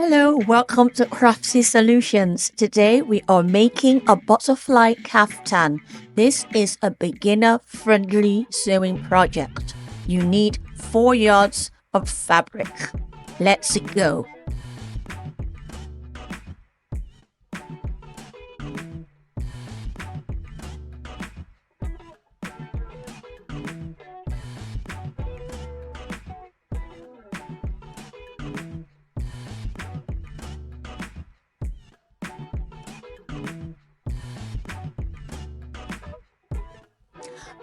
Hello, welcome to Craftsy Solutions. Today we are making a butterfly kaftan. This is a beginner-friendly sewing project. You need 4 yards of fabric. Let's go.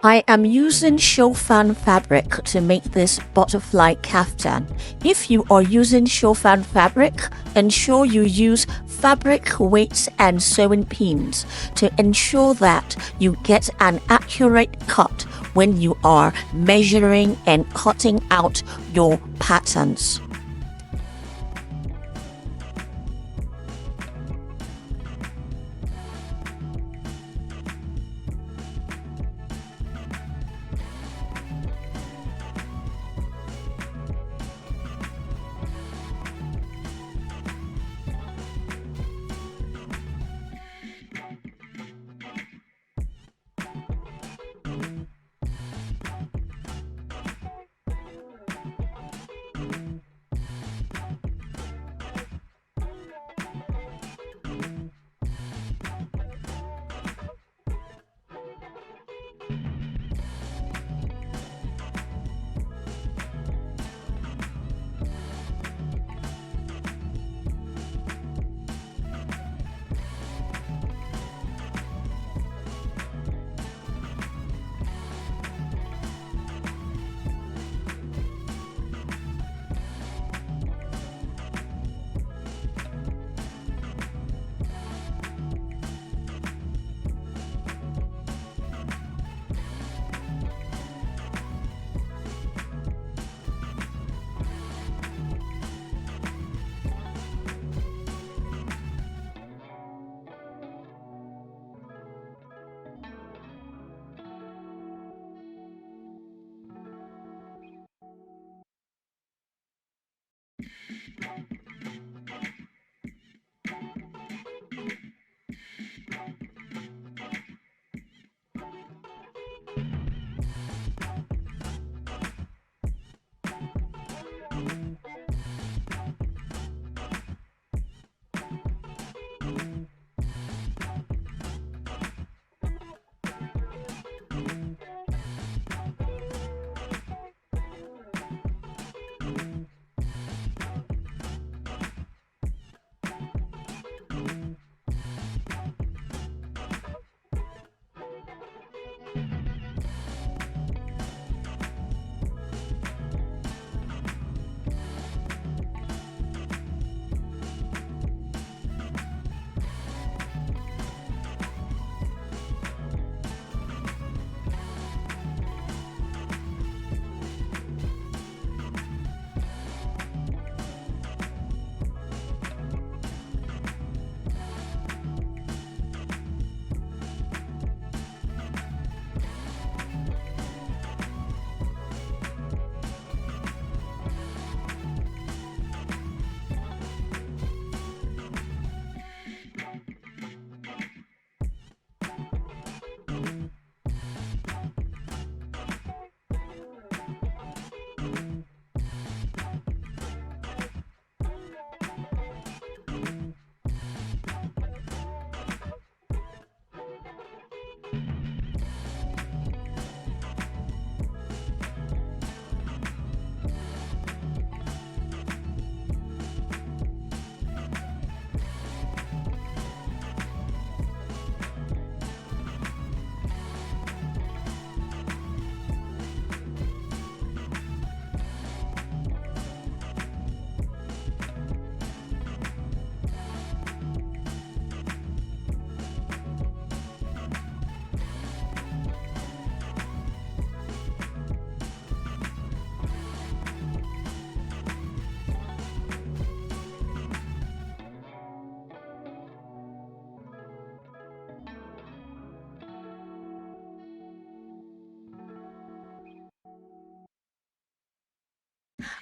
I am using Chiffon fabric to make this butterfly kaftan. If you are using Chiffon fabric, ensure you use fabric weights and sewing pins to ensure that you get an accurate cut when you are measuring and cutting out your patterns.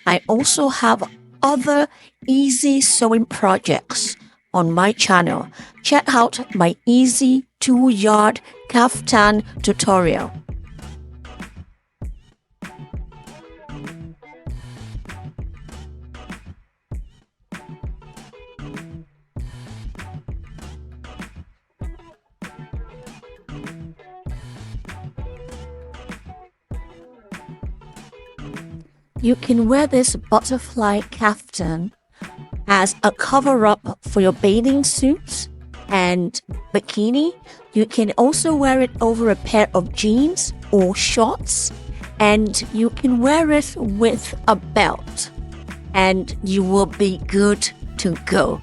I also have other easy sewing projects on my channel. Check out my easy 2-yard kaftan tutorial. You can wear this butterfly kaftan as a cover-up for your bathing suits and bikini. You can also wear it over a pair of jeans or shorts, and you can wear it with a belt, and you will be good to go.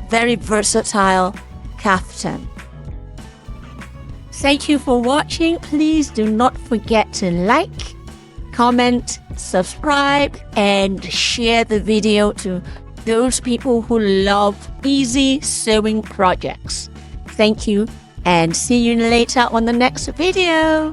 Very versatile kaftan. Thank you for watching. Please do not forget to like, comment, subscribe, and share the video to those people who love easy sewing projects. Thank you, and see you later on the next video.